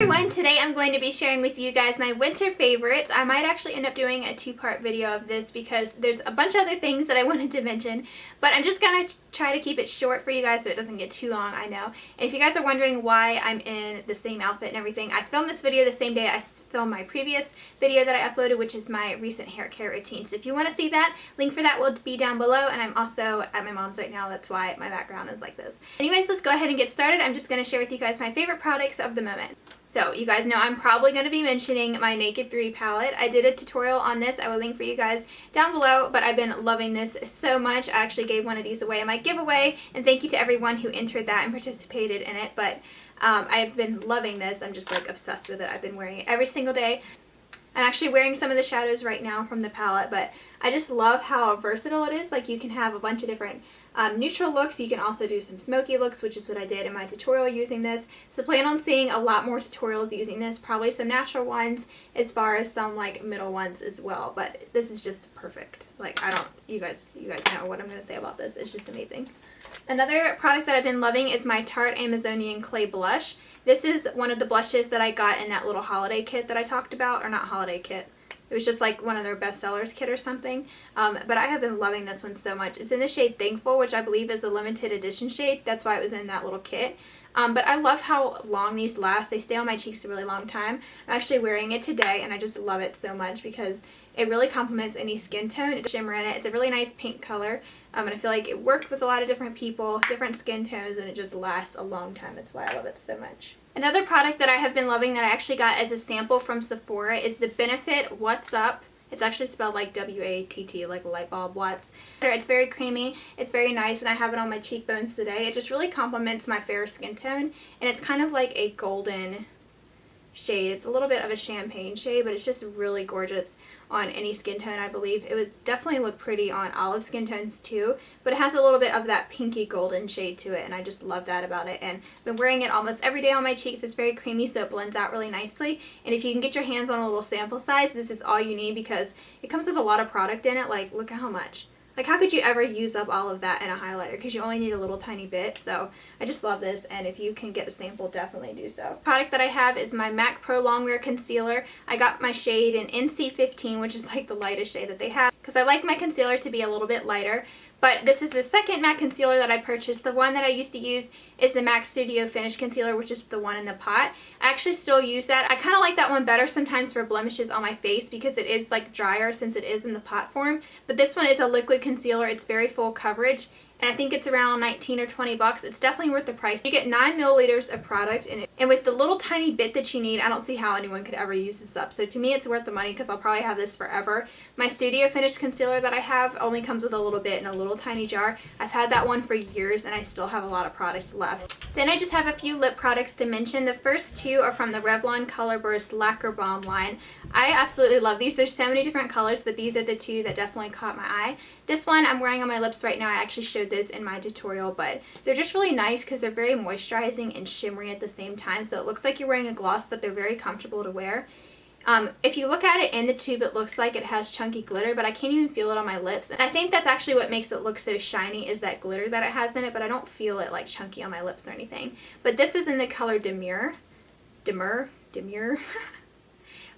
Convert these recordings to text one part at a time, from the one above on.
Everyone, today I'm going to be sharing with you guys my winter favorites. I might actually end up doing a two-part video of this because there's a bunch of other things that I wanted to mention, but I'm just gonna try to keep it short for you guys so it doesn't get too long, I know. And if you guys are wondering why I'm in the same outfit and everything, I filmed this video the same day I filmed my previous video that I uploaded, which is my recent hair care routine. So if you want to see that, link for that will be down below, and I'm also at my mom's right now. That's why my background is like this. Anyways, let's go ahead and get started. I'm just going to share with you guys my favorite products of the moment. So you guys know I'm probably going to be mentioning my Naked 3 palette. I did a tutorial on this. I will link for you guys down below, but I've been loving this so much. I actually gave one of these away in my giveaway, and thank you to everyone who entered that and participated in it. But I've been loving this. I'm just like obsessed with it. I've been wearing it every single day. I'm actually wearing some of the shadows right now from the palette, but I just love how versatile it is. Like, you can have a bunch of different neutral looks. You can also do some smoky looks, which is what I did in my tutorial using this. So plan on seeing a lot more tutorials using this, probably some natural ones as far as some like middle ones as well. But this is just perfect. Like, you guys know what I'm going to say about this. It's just amazing. Another product that I've been loving is my Tarte Amazonian Clay Blush. This is one of the blushes that I got in that little holiday kit that I talked about, or not holiday kit. It was just like one of their bestsellers kit or something. But I have been loving this one so much. It's in the shade Thankful, which I believe is a limited edition shade. That's why it was in that little kit. But I love how long these last. They stay on my cheeks a really long time. I'm actually wearing it today, and I just love it so much because it really complements any skin tone. It's shimmer in it. It's a really nice pink color. And I feel like it worked with a lot of different people, different skin tones, and it just lasts a long time. That's why I love it so much. Another product that I have been loving that I actually got as a sample from Sephora is the Benefit What's Up. It's actually spelled like W-A-T-T, like light bulb watts. It's very creamy, it's very nice, and I have it on my cheekbones today. It just really complements my fair skin tone, and it's kind of like a golden shade. It's a little bit of a champagne shade, but it's just really gorgeous on any skin tone, I believe. It would definitely look pretty on olive skin tones too, but it has a little bit of that pinky golden shade to it, and I just love that about it. And I've been wearing it almost every day on my cheeks. It's very creamy, so it blends out really nicely. And if you can get your hands on a little sample size, this is all you need because it comes with a lot of product in it. Like, look at how much. Like, how could you ever use up all of that in a highlighter? Because you only need a little tiny bit. So I just love this, and if you can get a sample, definitely do so. The product that I have is my MAC Pro Longwear Concealer. I got my shade in NC15, which is like the lightest shade that they have, because I like my concealer to be a little bit lighter. But this is the second MAC concealer that I purchased. The one that I used to use is the MAC Studio Finish Concealer, which is the one in the pot. I actually still use that. I kind of like that one better sometimes for blemishes on my face because it is like drier since it is in the pot form. But this one is a liquid concealer. It's very full coverage, and I think it's around 19 or 20 bucks. It's definitely worth the price. You get 9 milliliters of product in it, and with the little tiny bit that you need, I don't see how anyone could ever use this up. So to me, it's worth the money because I'll probably have this forever. My Studio Finish concealer that I have only comes with a little bit in a little tiny jar. I've had that one for years, and I still have a lot of products left. Then I just have a few lip products to mention. The first two are from the Revlon Color Burst Lacquer Balm line. I absolutely love these. There's so many different colors, but these are the two that definitely caught my eye. This one I'm wearing on my lips right now. I actually showed this in my tutorial, but they're just really nice because they're very moisturizing and shimmery at the same time. So it looks like you're wearing a gloss, but they're very comfortable to wear. If you look at it in the tube, it looks like it has chunky glitter, but I can't even feel it on my lips. And I think that's actually what makes it look so shiny, is that glitter that it has in it, but I don't feel it like chunky on my lips or anything. But this is in the color Demure.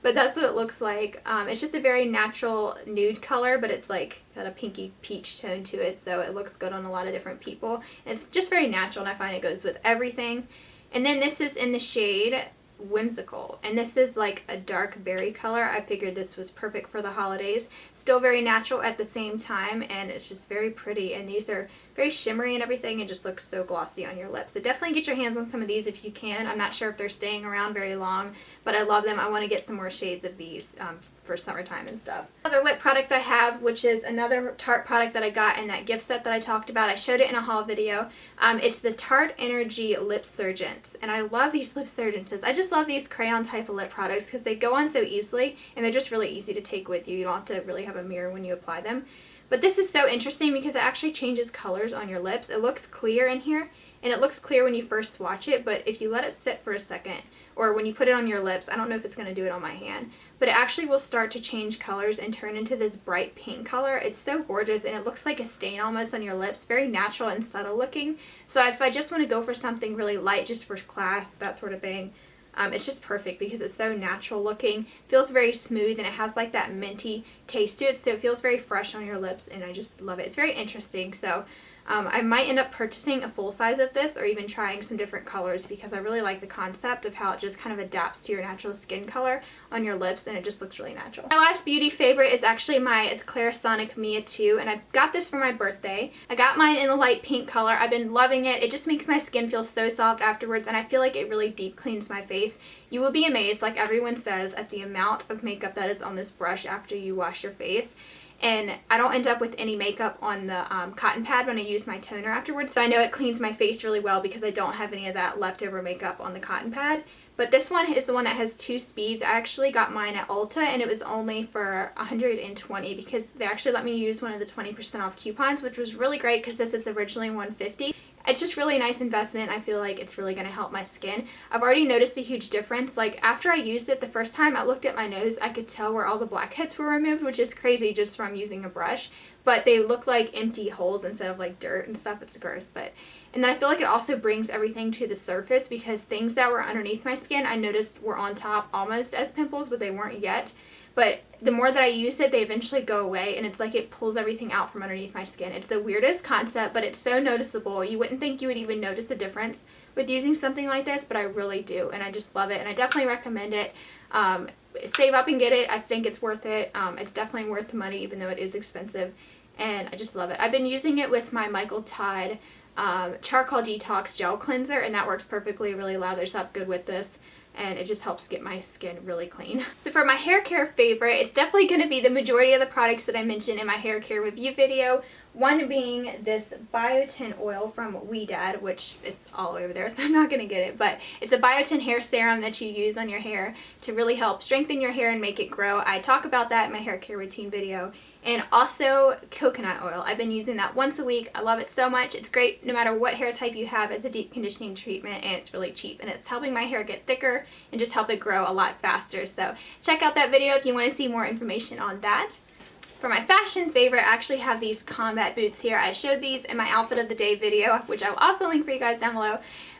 But that's what it looks like. It's just a very natural nude color, but it's like got a pinky peach tone to it, so it looks good on a lot of different people. And it's just very natural, and I find it goes with everything. And then this is in the shade Whimsical, and this is like a dark berry color. I figured this was perfect for the holidays. Still very natural at the same time, and it's just very pretty. And these are very shimmery and everything, and just looks so glossy on your lips. So definitely get your hands on some of these if you can. I'm not sure if they're staying around very long, but I love them. I want to get some more shades of these for summertime and stuff. Another lip product I have, which is another Tarte product that I got in that gift set that I talked about. I showed it in a haul video. It's the Tarte Energy Lip Surgents, and I love these lip surgents. I just love these crayon type of lip products because they go on so easily, and they're just really easy to take with you. You don't have to really have a mirror when you apply them. But this is so interesting because it actually changes colors on your lips. It looks clear in here, and it looks clear when you first swatch it, but if you let it sit for a second, or when you put it on your lips, I don't know if it's going to do it on my hand, but it actually will start to change colors and turn into this bright pink color. It's so gorgeous, and it looks like a stain almost on your lips. Very natural and subtle looking. So if I just want to go for something really light just for class, that sort of thing, It's just perfect because it's so natural looking, feels very smooth, and it has like that minty taste to it, so it feels very fresh on your lips, and I just love it. It's very interesting, so I might end up purchasing a full size of this or even trying some different colors because I really like the concept of how it just kind of adapts to your natural skin color on your lips, and it just looks really natural. My last beauty favorite is actually my Clarisonic Mia 2, and I got this for my birthday. I got mine in the light pink color. I've been loving it. It just makes my skin feel so soft afterwards, and I feel like it really deep cleans my face. You will be amazed, like everyone says, at the amount of makeup that is on this brush after you wash your face. And I don't end up with any makeup on the cotton pad when I use my toner afterwards. So I know it cleans my face really well because I don't have any of that leftover makeup on the cotton pad. But this one is the one that has 2 speeds. I actually got mine at Ulta, and it was only for $120 because they actually let me use one of the 20% off coupons, which was really great because this is originally $150. It's just really a nice investment. I feel like it's really going to help my skin. I've already noticed a huge difference. Like after I used it the first time, I looked at my nose, I could tell where all the blackheads were removed, which is crazy just from using a brush. But they look like empty holes instead of like dirt and stuff. It's gross. And then I feel like it also brings everything to the surface because things that were underneath my skin I noticed were on top almost as pimples, but they weren't yet. But the more that I use it, they eventually go away, and it's like it pulls everything out from underneath my skin. It's the weirdest concept, but it's so noticeable. You wouldn't think you would even notice a difference with using something like this, but I really do, and I just love it, and I definitely recommend it. Save up and get it. I think it's worth it. It's definitely worth the money, even though it is expensive, and I just love it. I've been using it with my Michael Todd Charcoal Detox Gel Cleanser, and that works perfectly. It really lathers up good with this, and it just helps get my skin really clean. So for my hair care favorite, it's definitely going to be the majority of the products that I mentioned in my hair care review video. One being this biotin oil from Ouidad, which it's all over there, so I'm not going to get it, but it's a biotin hair serum that you use on your hair to really help strengthen your hair and make it grow. I talk about that in my hair care routine video. And also coconut oil. I've been using that once a week. I love it so much. It's great no matter what hair type you have. It's a deep conditioning treatment, and it's really cheap, and it's helping my hair get thicker and just help it grow a lot faster. So check out that video if you want to see more information on that. For my fashion favorite, I actually have these combat boots here. I showed these in my outfit of the day video, which I will also link for you guys down below.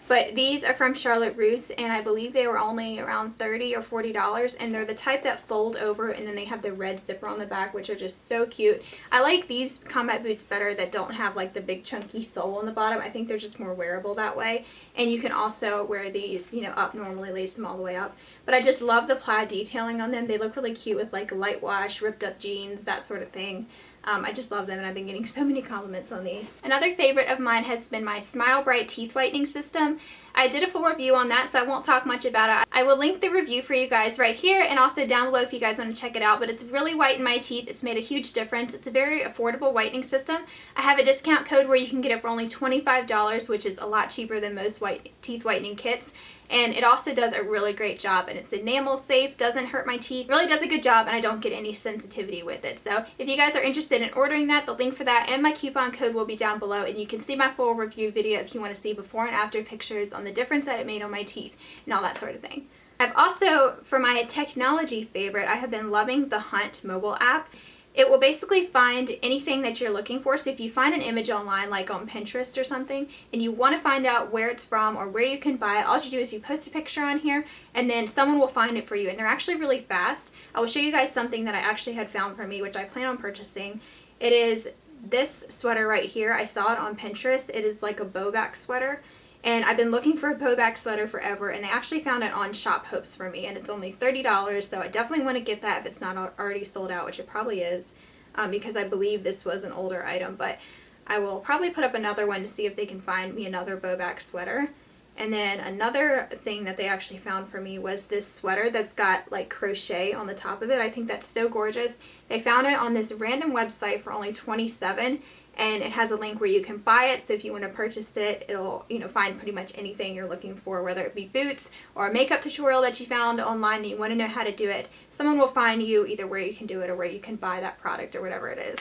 But these are from Charlotte Russe, and I believe they were only around $30 or $40, and they're the type that fold over, and then they have the red zipper on the back, which are just so cute. I like these combat boots better that don't have like the big chunky sole on the bottom. I think they're just more wearable that way, and you can also wear these, you know, up normally, lace them all the way up. But I just love the plaid detailing on them. They look really cute with like light wash, ripped up jeans, that sort of thing. I just love them, and I've been getting so many compliments on these. Another favorite of mine has been my Smile Bright teeth whitening system. I did a full review on that, so I won't talk much about it. I will link the review for you guys right here and also down below if you guys want to check it out. But it's really whitened my teeth. It's made a huge difference. It's a very affordable whitening system. I have a discount code where you can get it for only $25, which is a lot cheaper than most teeth whitening kits. And it also does a really great job, and it's enamel safe, doesn't hurt my teeth, really does a good job, and I don't get any sensitivity with it. So if you guys are interested in ordering that, the link for that and my coupon code will be down below, and you can see my full review video if you want to see before and after pictures on the difference that it made on my teeth and all that sort of thing. I've also, for my technology favorite, I have been loving the Hunt mobile app. It will basically find anything that you're looking for. So if you find an image online, like on Pinterest or something, and you want to find out where it's from or where you can buy it, all you do is you post a picture on here, and then someone will find it for you. And they're actually really fast. I will show you guys something that I actually had found for me, which I plan on purchasing. It is this sweater right here. I saw it on Pinterest. It is like a bow back sweater. And I've been looking for a bow back sweater forever, and they actually found it on Shop Hopes for me, and it's only $30, so I definitely want to get that if it's not already sold out, which it probably is, because I believe this was an older item. But I will probably put up another one to see if they can find me another bow back sweater. And then another thing that they actually found for me was this sweater that's got like crochet on the top of it. I think that's so gorgeous. They found it on this random website for only $27. And it has a link where you can buy it, so if you want to purchase it, it'll, you know, find pretty much anything you're looking for, whether it be boots or a makeup tutorial that you found online and you want to know how to do it. Someone will find you either where you can do it or where you can buy that product or whatever it is.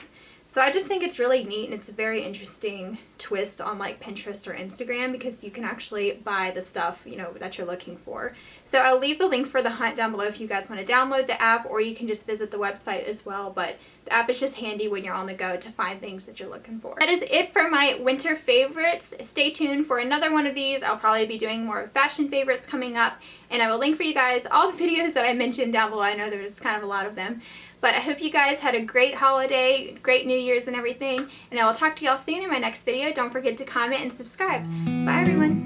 So I just think it's really neat, and it's a very interesting twist on like Pinterest or Instagram, because you can actually buy the stuff, you know, that you're looking for. So I'll leave the link for the hunt down below if you guys want to download the app, or you can just visit the website as well. But the app is just handy when you're on the go to find things that you're looking for. That is it for my winter favorites. Stay tuned for another one of these. I'll probably be doing more fashion favorites coming up, and I will link for you guys all the videos that I mentioned down below. I know there's kind of a lot of them. But I hope you guys had a great holiday, great New Year's and everything, and I will talk to y'all soon in my next video. Don't forget to comment and subscribe. Bye everyone.